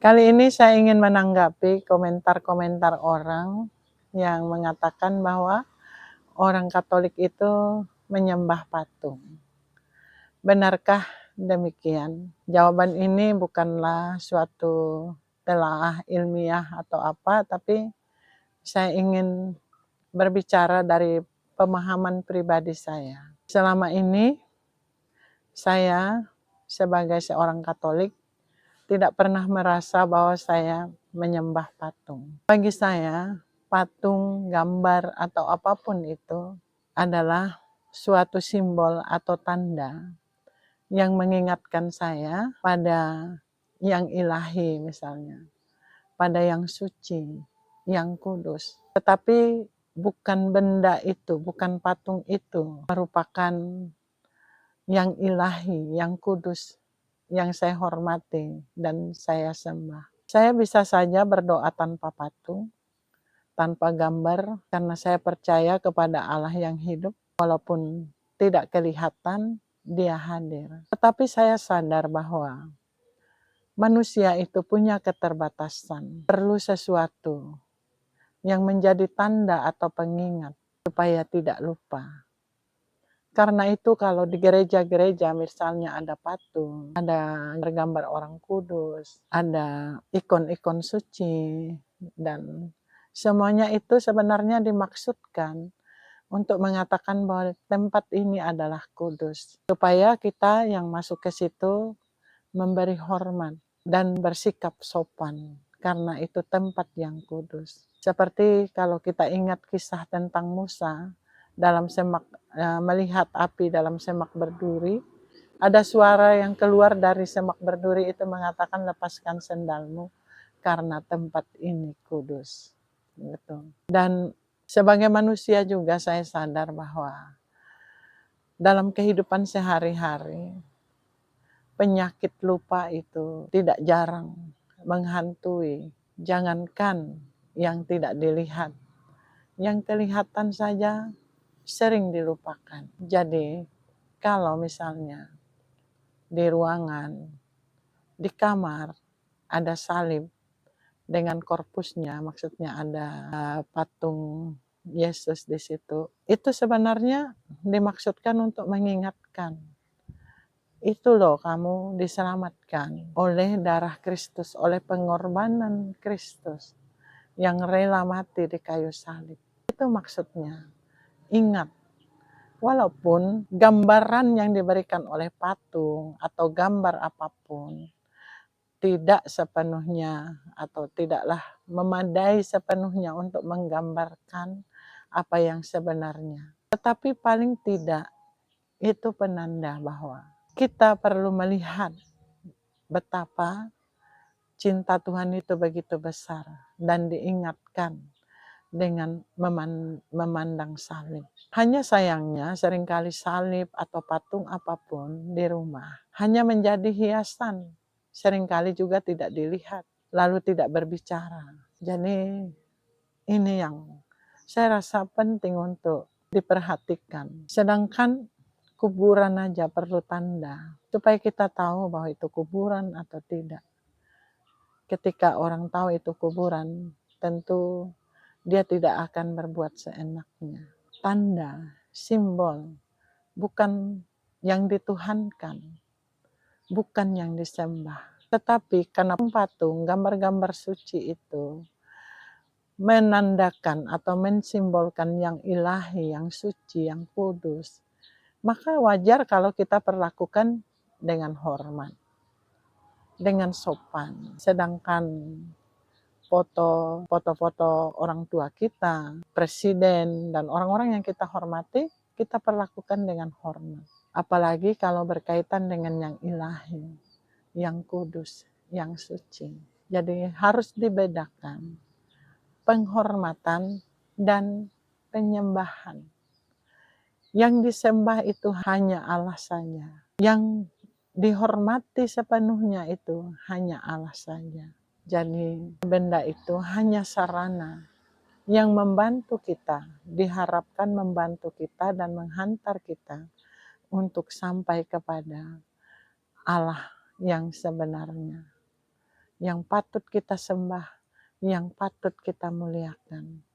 Kali ini saya ingin menanggapi komentar-komentar orang yang mengatakan bahwa orang Katolik itu menyembah patung. Benarkah demikian? Jawaban ini bukanlah suatu telaah ilmiah atau apa, tapi saya ingin berbicara dari pemahaman pribadi saya. Selama ini saya sebagai seorang Katolik tidak pernah merasa bahwa saya menyembah patung. Bagi saya, patung, gambar, atau apapun itu adalah suatu simbol atau tanda yang mengingatkan saya pada yang ilahi misalnya, pada yang suci, yang kudus. Tetapi bukan benda itu, bukan patung itu merupakan yang ilahi, yang kudus, yang saya hormati dan saya sembah. Saya bisa saja berdoa tanpa patung, tanpa gambar, karena saya percaya kepada Allah yang hidup, walaupun tidak kelihatan, Dia hadir. Tetapi saya sadar bahwa manusia itu punya keterbatasan, perlu sesuatu yang menjadi tanda atau pengingat supaya tidak lupa. Karena itu kalau di gereja-gereja misalnya ada patung, ada gambar orang kudus, ada ikon-ikon suci, dan semuanya itu sebenarnya dimaksudkan untuk mengatakan bahwa tempat ini adalah kudus. Supaya kita yang masuk ke situ memberi hormat dan bersikap sopan, karena itu tempat yang kudus. Seperti kalau kita ingat kisah tentang Musa, dalam semak melihat api dalam semak berduri, ada suara yang keluar dari semak berduri itu mengatakan, lepaskan sendalmu karena tempat ini kudus. Gitu. Dan sebagai manusia juga saya sadar bahwa dalam kehidupan sehari-hari penyakit lupa itu tidak jarang menghantui. Jangankan yang tidak dilihat, yang kelihatan saja sering dilupakan. Jadi kalau misalnya di ruangan, di kamar ada salib dengan korpusnya, maksudnya ada patung Yesus di situ, itu sebenarnya dimaksudkan untuk mengingatkan, itu loh kamu diselamatkan oleh darah Kristus, oleh pengorbanan Kristus yang rela mati di kayu salib. Itu maksudnya. Ingat, walaupun gambaran yang diberikan oleh patung atau gambar apapun tidak sepenuhnya atau tidaklah memadai sepenuhnya untuk menggambarkan apa yang sebenarnya. Tetapi paling tidak itu penanda bahwa kita perlu melihat betapa cinta Tuhan itu begitu besar dan diingatkan dengan memandang salib. Hanya sayangnya seringkali salib atau patung apapun di rumah hanya menjadi hiasan. Seringkali juga tidak dilihat, lalu tidak berbicara. Jadi ini yang saya rasa penting untuk diperhatikan. Sedangkan kuburan aja perlu tanda, supaya kita tahu bahwa itu kuburan atau tidak. Ketika orang tahu itu kuburan, tentu dia tidak akan berbuat seenaknya. Tanda, simbol, bukan yang dituhankan, bukan yang disembah. Tetapi karena patung, gambar-gambar suci itu menandakan atau mensimbolkan yang ilahi, yang suci, yang kudus, maka wajar kalau kita perlakukan dengan hormat, dengan sopan. Sedangkan foto-foto orang tua kita, presiden, dan orang-orang yang kita hormati, kita perlakukan dengan hormat. Apalagi kalau berkaitan dengan yang ilahi, yang kudus, yang suci. Jadi harus dibedakan penghormatan dan penyembahan. Yang disembah itu hanya Allah saja. Yang dihormati sepenuhnya itu hanya Allah saja. Jadi benda itu hanya sarana yang membantu kita, diharapkan membantu kita dan menghantar kita untuk sampai kepada Allah yang sebenarnya. yang patut kita sembah, yang patut kita muliakan.